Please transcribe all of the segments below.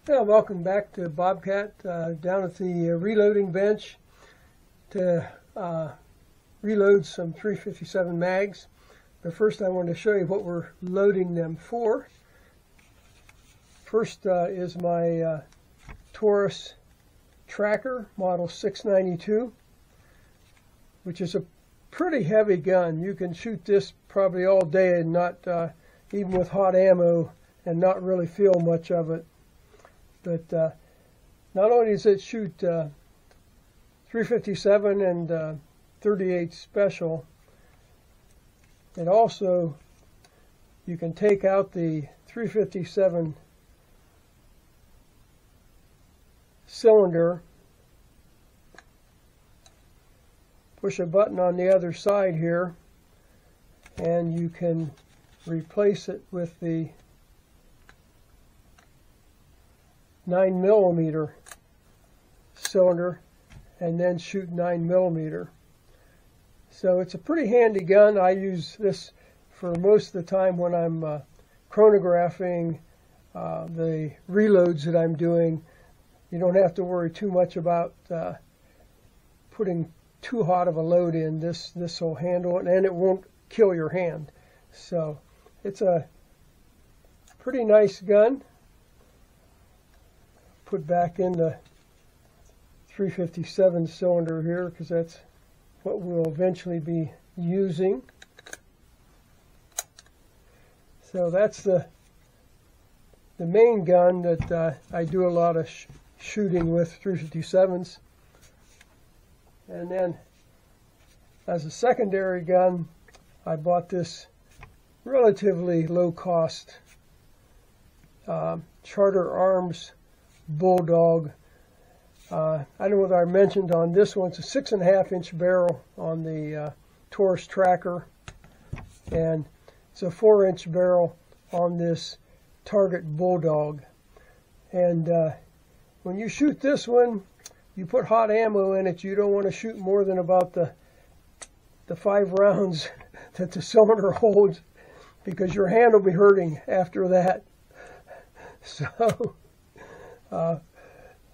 Yeah, welcome back to Bobcat, down at the reloading bench to reload some 357 mags. But first I want to show you what we're loading them for. First is my Taurus Tracker model 692, which is a pretty heavy gun. You can shoot this probably all day and not, even with hot ammo, and not really feel much of it. But not only does it shoot 357 and 38 special, it also, you can take out the 357 cylinder, push a button on the other side here, and you can replace it with the 9mm cylinder and then shoot 9mm. So it's a pretty handy gun. I use this for most of the time when I'm chronographing the reloads that I'm doing. You don't have to worry too much about putting too hot of a load in. This will handle it, and it won't kill your hand. So it's a pretty nice gun. Put back in the 357 cylinder here, because that's what we'll eventually be using. So that's the main gun that I do a lot of shooting with, 357s. And then as a secondary gun, I bought this relatively low cost Charter Arms Bulldog. I don't know whether I mentioned on this one, it's a 6.5-inch barrel on the Taurus Tracker, and it's a 4-inch barrel on this Target Bulldog. And when you shoot this one, you put hot ammo in it. You don't want to shoot more than about the 5 rounds that the cylinder holds, because your hand will be hurting after that. So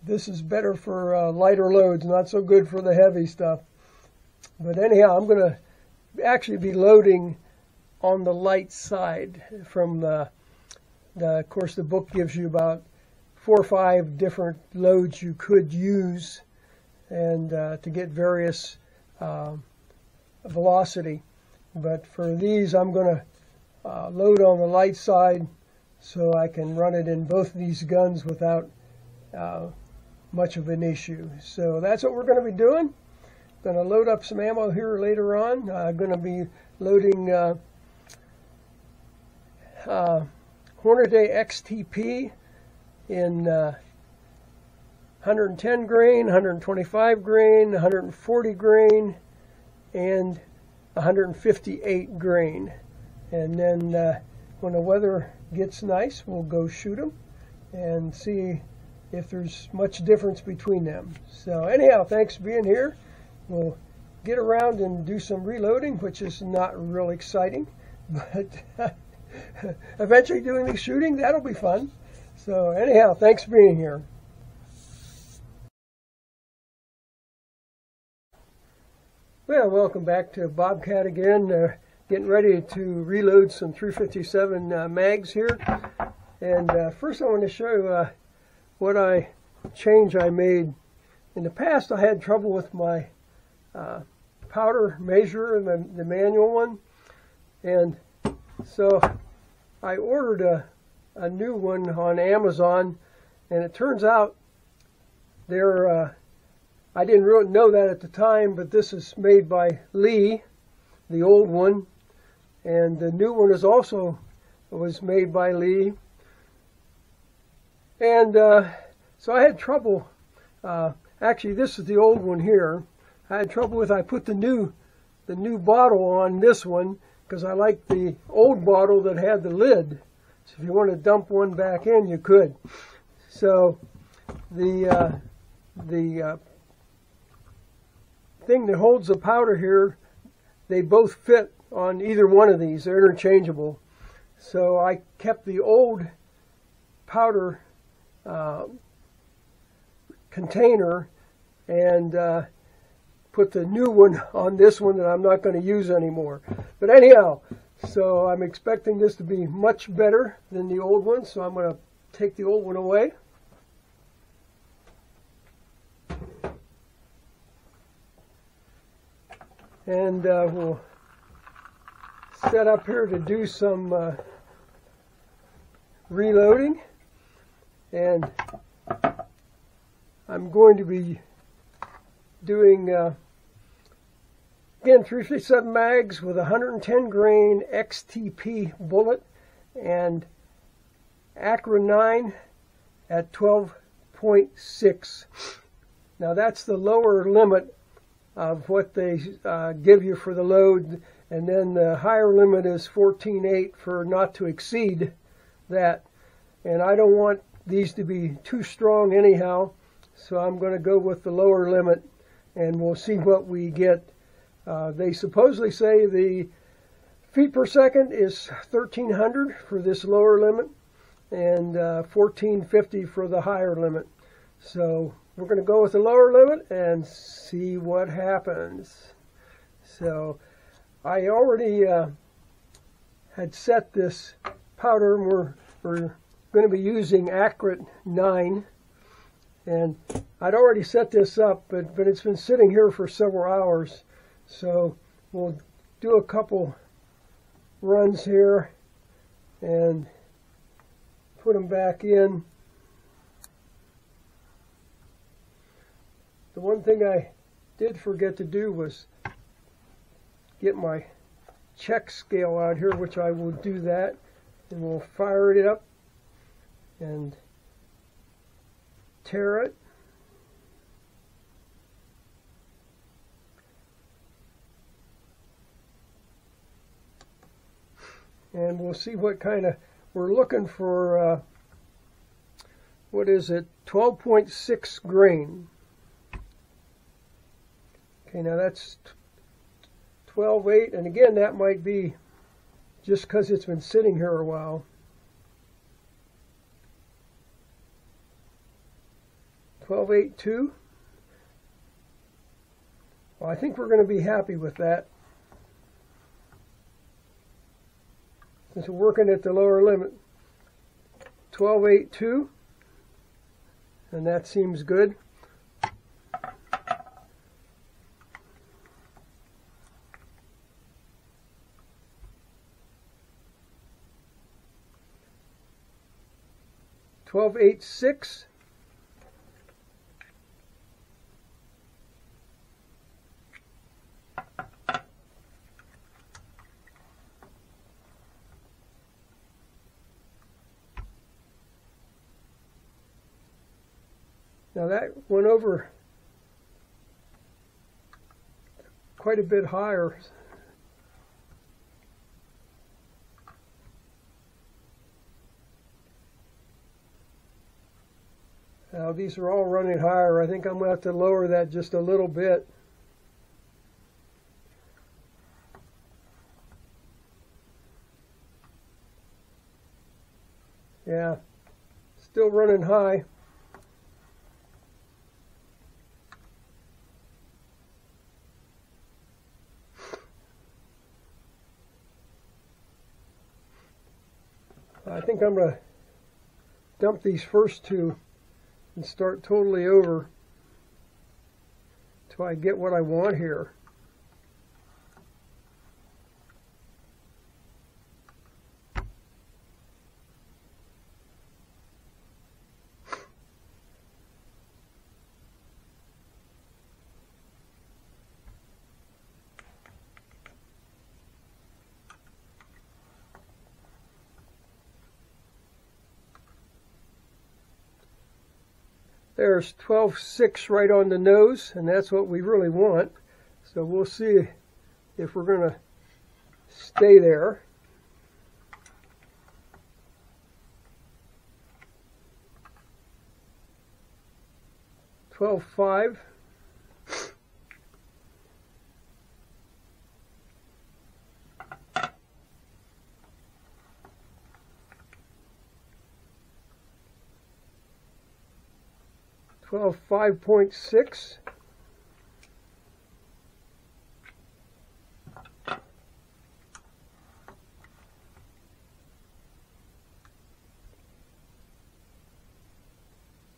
this is better for lighter loads, not so good for the heavy stuff. But anyhow, I'm going to actually be loading on the light side from of course, the book gives you about 4 or 5 different loads you could use, and to get various velocity. But for these, I'm going to load on the light side so I can run it in both of these guns without much of an issue. So that's what we're going to be doing. Going to load up some ammo here later on. I'm going to be loading Gr XTP in 110 grain, 125 grain, 140 grain, and 158 grain. And then when the weather gets nice, we'll go shoot them and see if there's much difference between them. So anyhow, thanks for being here. We'll get around and do some reloading, which is not real exciting, but eventually doing the shooting, that'll be fun. So anyhow, thanks for being here. Well, welcome back to Bobcat again. Getting ready to reload some 357 mags here. And first I want to show you what change I made. In the past, I had trouble with my powder measurer, the manual one. And so I ordered a new one on Amazon, and it turns out I didn't really know that at the time, but this is made by Lee, the old one, and the new one was made by Lee. And so I had trouble. Actually, this is the old one here. I had trouble with. I put the new bottle on this one because I liked the old bottle that had the lid. So if you want to dump one back in, you could. So the thing that holds the powder here, they both fit on either one of these. They're interchangeable. So I kept the old powder container and put the new one on this one that I'm not going to use anymore. But anyhow, so I'm expecting this to be much better than the old one, so I'm going to take the old one away. And we'll set up here to do some reloading. And I'm going to be doing, again, 357 mags with 110 grain XTP bullet and Accurate-9 at 12.6. Now that's the lower limit of what they give you for the load, and then the higher limit is 14.8 for not to exceed that. And I don't want these to be too strong anyhow, so I'm going to go with the lower limit, and we'll see what we get. They supposedly say the feet per second is 1,300 for this lower limit, and 1,450 for the higher limit. So we're going to go with the lower limit and see what happens. So I already had set this powder, and we're going to be using Accurate-9. And I'd already set this up, but it's been sitting here for several hours. So we'll do a couple runs here and put them back in. The one thing I did forget to do was get my check scale out here, which I will do that, and we'll fire it up and tear it. And we'll see what kind of, we're looking for, what is it, 12.6 grain. Okay, now that's 12.8, and again, that might be just because it's been sitting here a while. 12.82. Well, I think we're going to be happy with that, since we're working at the lower limit. 12.82, and that seems good. $12.86. Now that went over quite a bit higher. Now these are all running higher. I think I'm going to have to lower that just a little bit. Yeah, still running high. I think I'm going to dump these first two and start totally over till I get what I want here. There's 12.6 right on the nose, and that's what we really want. So we'll see if we're going to stay there. $12.5. 12.5.6.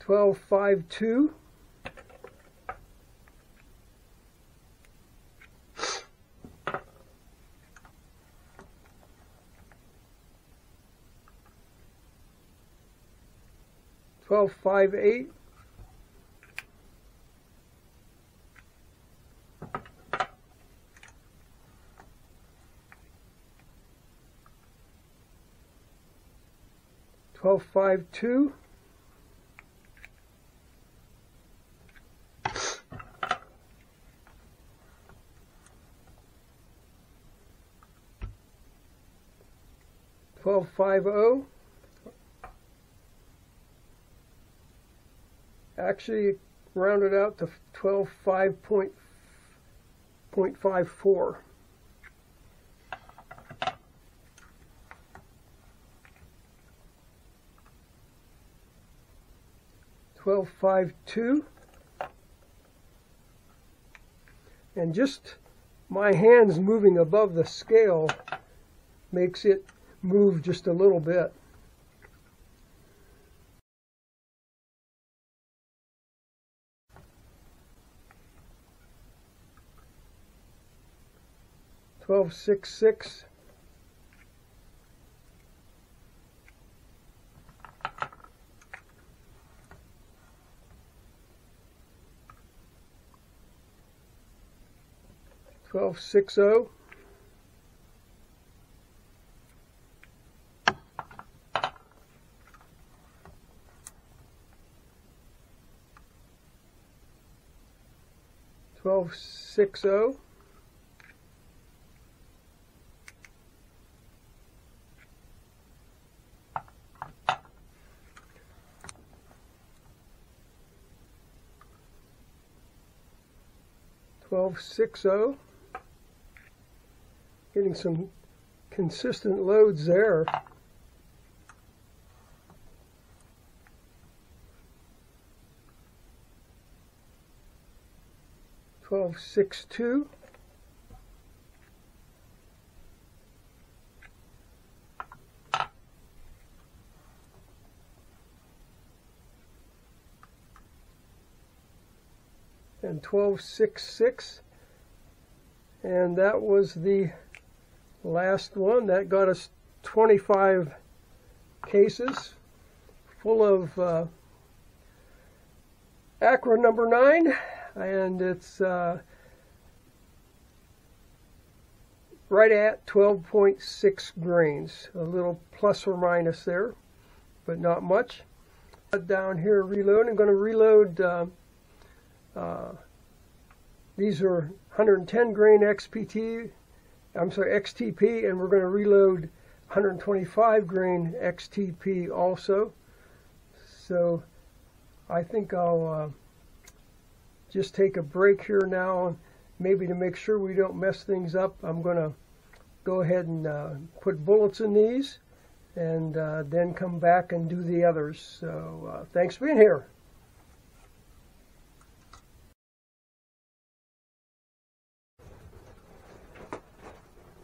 12.5.2. 12.5.8. 12.5.2. 12.5.0. Actually rounded out to 12.5.54. 12.5.2. And just my hands moving above the scale makes it move just a little bit. $12.66. $12.60. $12.60. $12.60. Getting some consistent loads there. $12.62. And 12.66, and that was the last one. That got us 25 cases full of Accurate-9, and it's right at 12.6 grains, a little plus or minus there, but not much. Down here, reload. I'm going to reload. These are 110 grain XTP, and we're going to reload 125 grain XTP also. So I think I'll just take a break here now, maybe to make sure we don't mess things up. I'm going to go ahead and put bullets in these, and then come back and do the others. So thanks for being here.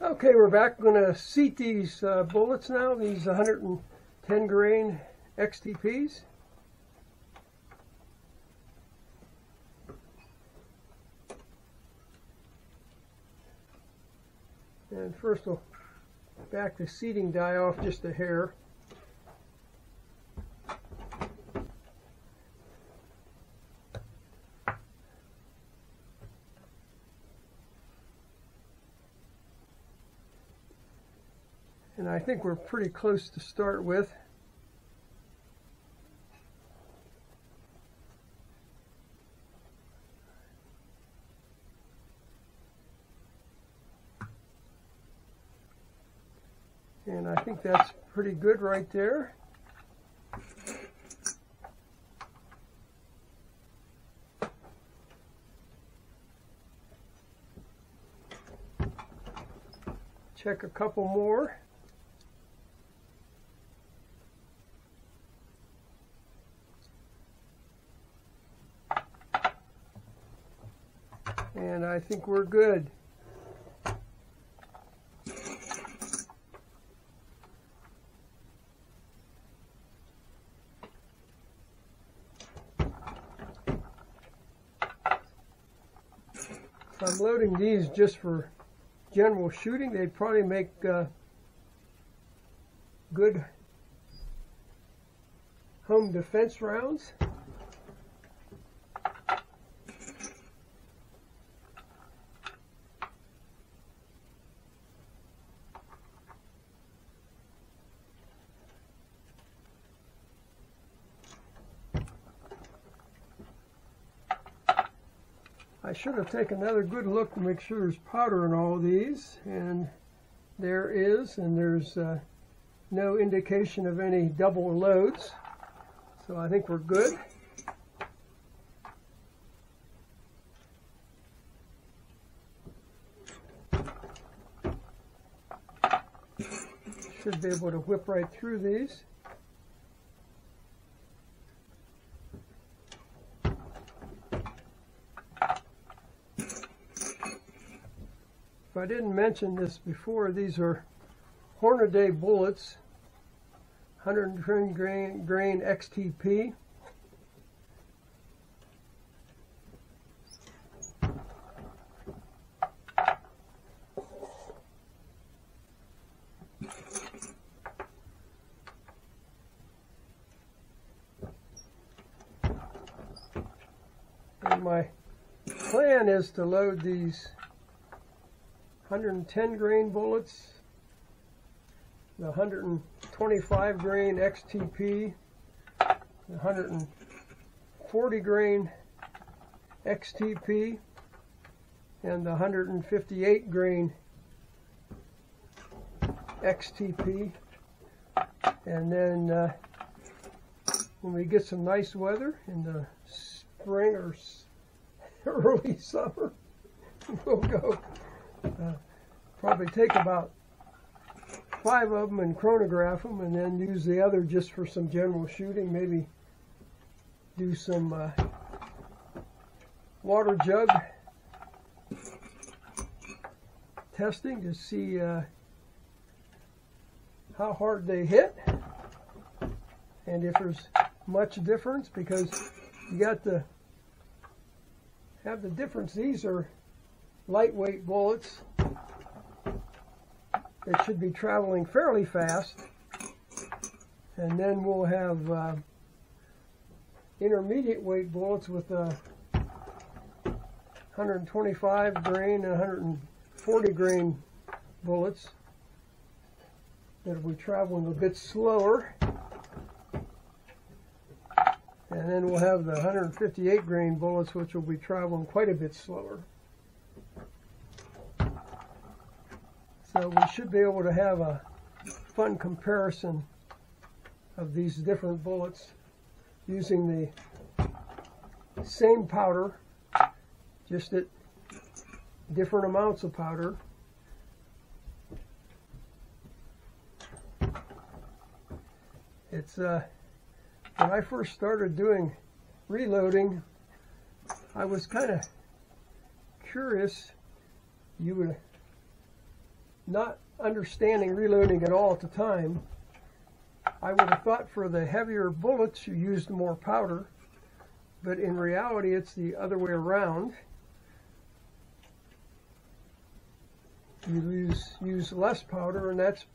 Okay, we're back. I'm going to seat these bullets now, these 110 grain XTPs. And first we'll back the seating die off just a hair. And I think we're pretty close to start with. And I think that's pretty good right there. Check a couple more. and I think we're good. I'm loading these just for general shooting. They'd probably make good home defense rounds. I should have taken another good look to make sure there's powder in all of these, and there is, and there's no indication of any double loads, so I think we're good. Should be able to whip right through these. If I didn't mention this before, these are Hornady bullets, 110 grain XTP. And my plan is to load these 110 grain bullets, the 125 grain XTP, the 140 grain XTP, and the 158 grain XTP. And then when we get some nice weather in the spring or early summer, we'll go probably take about 5 of them and chronograph them, and then use the other just for some general shooting. Maybe do some water jug testing to see how hard they hit, and if there's much difference, because you got to have the difference. These are lightweight bullets that should be traveling fairly fast, and then we'll have intermediate weight bullets with 125 grain and 140 grain bullets that will be traveling a bit slower, and then we'll have the 158 grain bullets, which will be traveling quite a bit slower. So we should be able to have a fun comparison of these different bullets using the same powder, just at different amounts of powder. It's when I first started doing reloading, I was kind of curious. You would not understanding reloading at all at the time, I would have thought for the heavier bullets you used more powder, but in reality it's the other way around. You use less powder, and that's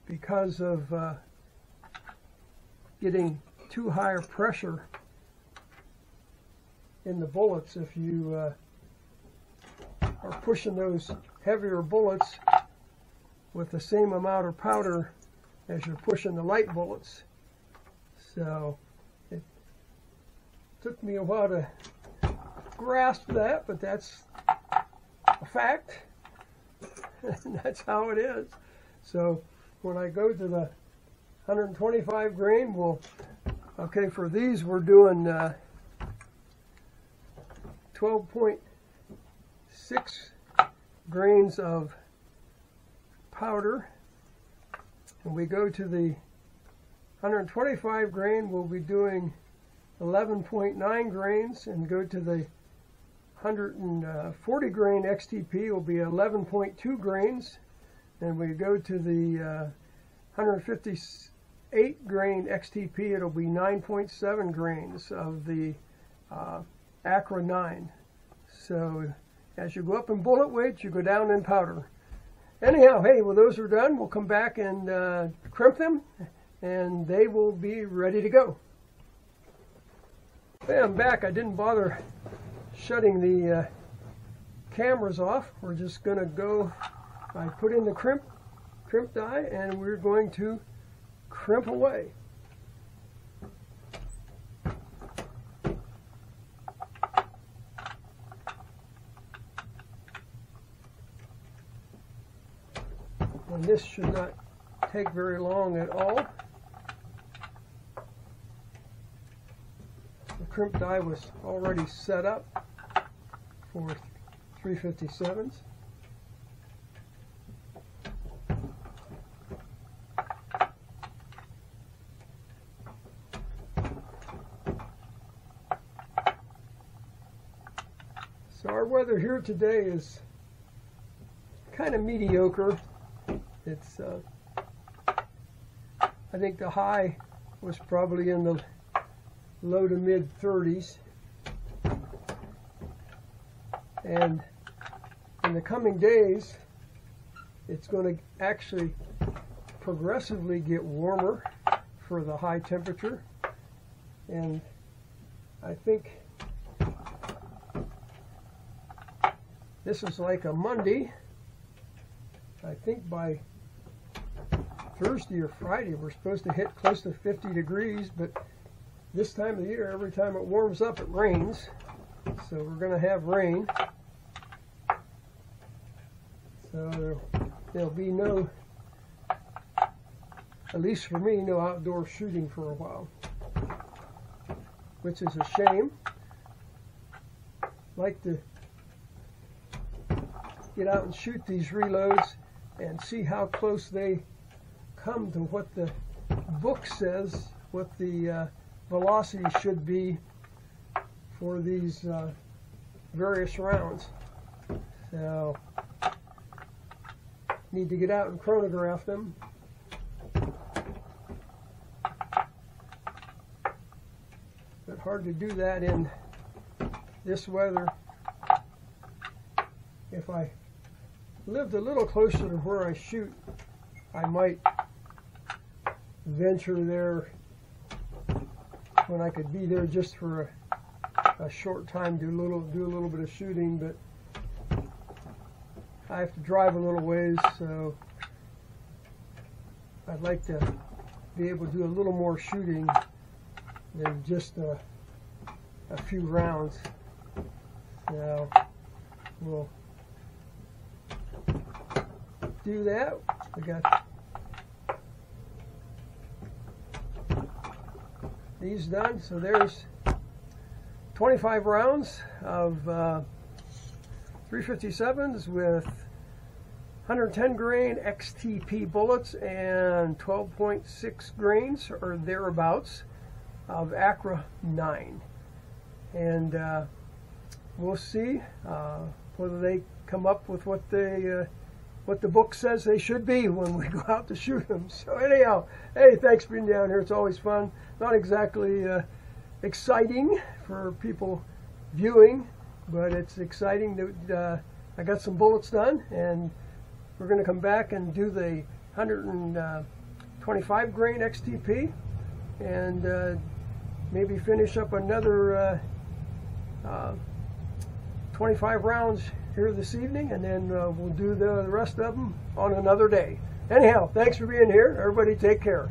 because of getting too high a pressure in the bullets. If you are pushing those heavier bullets with the same amount of powder as you're pushing the light bullets. So it took me a while to grasp that, but that's a fact. And that's how it is. So when I go to the 125 grain, okay, for these we're doing 12.6 grains of powder. When we go to the 125 grain, we'll be doing 11.9 grains, and go to the 140 grain XTP will be 11.2 grains. And we go to the 158 grain XTP, it'll be 9.7 grains of the Accurate-9. So as you go up in bullet weight, you go down in powder. Anyhow, hey, well, those are done. We'll come back and crimp them, and they will be ready to go. Hey, I'm back. I didn't bother shutting the cameras off. We're just going to go. I put in the crimp die, and we're going to crimp away. And this should not take very long at all. The crimp die was already set up for 357s. So our weather here today is kind of mediocre. It's, I think the high was probably in the low to mid 30s. And in the coming days, it's going to actually progressively get warmer for the high temperature. And I think this is like a Monday. I think by Thursday or Friday we're supposed to hit close to 50 degrees, but this time of the year, every time it warms up, it rains. So we're going to have rain. So there'll be no, at least for me, no outdoor shooting for a while, which is a shame. I'd like to get out and shoot these reloads and see how close they come to what the book says, what the velocity should be for these various rounds. So, need to get out and chronograph them. But hard to do that in this weather. If I lived a little closer to where I shoot, I might venture there when I could be there just for a short time, do a little bit of shooting, but I have to drive a little ways, so I'd like to be able to do a little more shooting than just a few rounds. Now we'll do that. We got these done. So there's 25 rounds of 357s with 110 grain XTP bullets and 12.6 grains or thereabouts of Accurate-9. And we'll see whether they come up with what the book says they should be when we go out to shoot them. So anyhow, hey, thanks for being down here. It's always fun. Not exactly exciting for people viewing, but it's exciting that I got some bullets done, and we're going to come back and do the 125 grain XTP and maybe finish up another 25 rounds here this evening, and then we'll do the rest of them on another day. Anyhow, thanks for being here. Everybody take care.